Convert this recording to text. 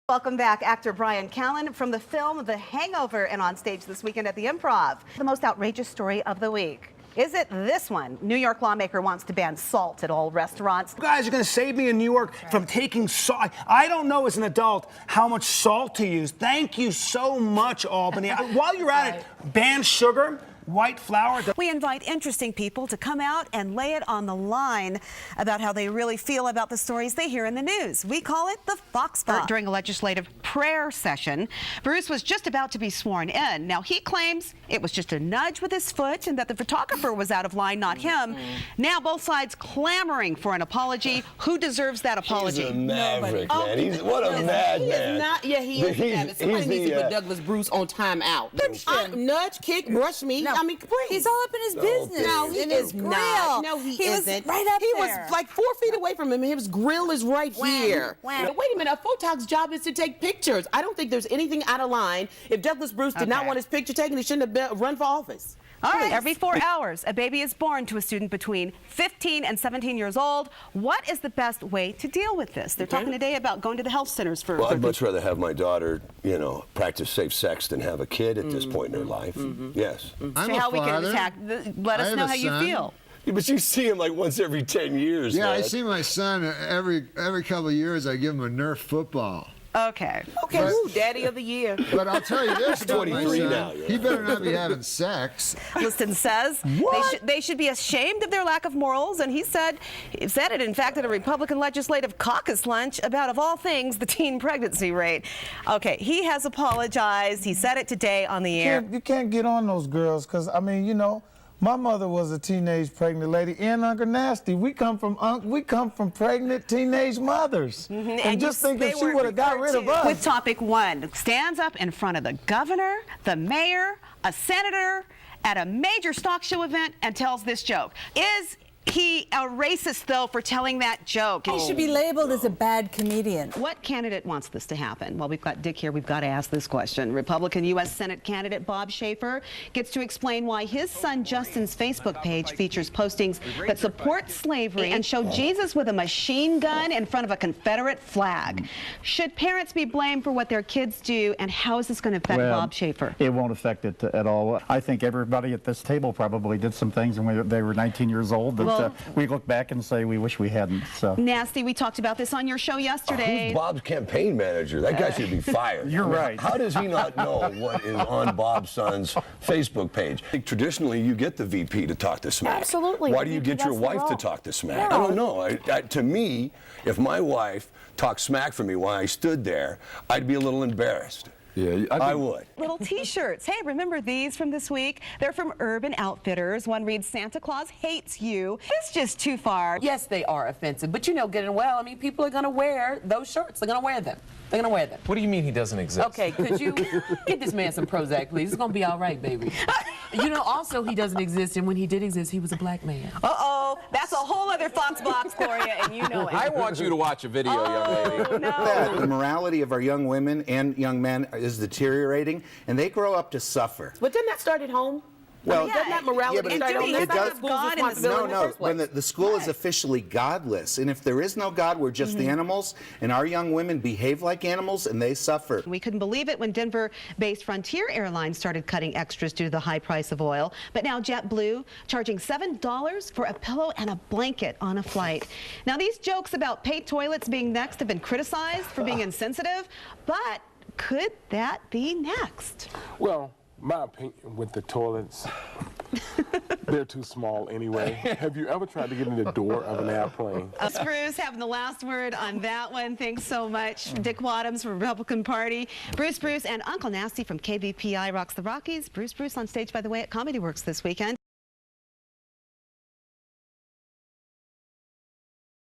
Welcome back, actor BRYAN CALLEN from the film The Hangover and on stage this weekend at the Improv. The most outrageous story of the week. Is it this one? New York lawmaker wants to ban salt at all restaurants. You guys are going to save me in New York from taking salt. I don't know as an adult how much salt to use. Thank you so much, Albany. While you're at it, ban sugar. White flour. We invite interesting people to come out and lay it on the line about how they really feel about the stories they hear in the news. We call it the Fox Box. During a legislative prayer session, Bruce was just about to be sworn in. Now, he claims it was just a nudge with his foot and that the photographer was out of line, not him. Now, both sides clamoring for an apology. Who deserves that apology? He's a maverick, man. What a madman. He is not. Yeah, he is a maverick. Somebody needs to put Douglas Bruce on timeout. Nudge, kick, brush me. No. I mean, please. He's all up in his business. No, he is not. No, he isn't. Right up he there. was like 4 feet away from him. His grill is right here. But wait a minute. A photog's job is to take pictures. I don't think there's anything out of line. If Douglas Bruce did not want his picture taken, he shouldn't have run for office. All right, every 4 hours, a baby is born to a student between 15 and 17 years old. What is the best way to deal with this? They're talking today about going to the health centers for... Well, I'd much rather have my daughter, you know, practice safe sex than have a kid at this point in her life. Yes. So how we can attack, let us know how you feel. Yeah, but you see him like once every 10 years. Yeah, man. I see my son every couple of years. I give him a Nerf football. Okay. Okay, woo, Daddy of the Year. But I'll tell you this about my 23 son. now, yeah. He better not be having sex. Liston says they should be ashamed of their lack of morals, and he said it, in fact, at a Republican legislative caucus lunch about, of all things, the teen pregnancy rate. Okay, he has apologized. He said it today on the air. You can't get on those girls because, I mean, you know, my mother was a teenage pregnant lady, and Uncle Nasty. We come from pregnant teenage mothers. And just think if she would have got rid of us. With topic one, stands up in front of the governor, the mayor, a senator at a major stock show event and tells this joke. Is he a racist, though, for telling that joke? He should be labeled as a bad comedian. What candidate wants this to happen? Well, we've got Dick here. We've got to ask this question. Republican U.S. Senate candidate Bob Schaefer gets to explain why his son Justin's Facebook page features postings that support slavery and show Jesus with a machine gun in front of a Confederate flag. Should parents be blamed for what their kids do, and how is this going to affect Bob Schaefer? It won't affect it at all. I think everybody at this table probably did some things when they were 19 years old that we look back and say we wish we hadn't. So Nasty, we talked about this on your show yesterday. Who's Bob's campaign manager? That guy should be fired. You're right. How does he not know what is on Bob's son's Facebook page? I think traditionally, you get the VP to talk to smack. Absolutely. Why do you get your wife to talk to smack? No. I don't know. To me, if my wife talked smack for me while I stood there, I'd be a little embarrassed. Yeah, I would. Little t-shirts. Hey, remember these from this week? They're from Urban Outfitters. One reads, Santa Claus hates you. It's just too far. Yes, they are offensive, but you know, getting well, I mean, people are going to wear those shirts. They're going to wear them. They're going to wear them. What do you mean he doesn't exist? Okay, could you get this man some Prozac, please? It's going to be all right, baby. You know, also, he doesn't exist, and when he did exist, he was a black man. Uh-oh, that's a whole other Fox box, Gloria, and you know it. I want you to watch a video, young lady. No. The morality of our young women and young men is deteriorating, and they grow up to suffer. But didn't that start at home? Well, doesn't that morality start at home? it does. No. When the school is officially godless, and if there is no God, we're just animals, and our young women behave like animals, and they suffer. We couldn't believe it when Denver-based Frontier Airlines started cutting extras due to the high price of oil. But now JetBlue charging $7 for a pillow and a blanket on a flight. Now, these jokes about paid toilets being next have been criticized for being insensitive, but could that be next? Well, my opinion with the toilets, they're too small anyway. Have you ever tried to get in the door of an airplane? Bruce having the last word on that one. Thanks so much. Dick Wadhams from Republican Party. Bruce, and Uncle Nasty from KBPI Rocks the Rockies. Bruce on stage, by the way, at Comedy Works this weekend.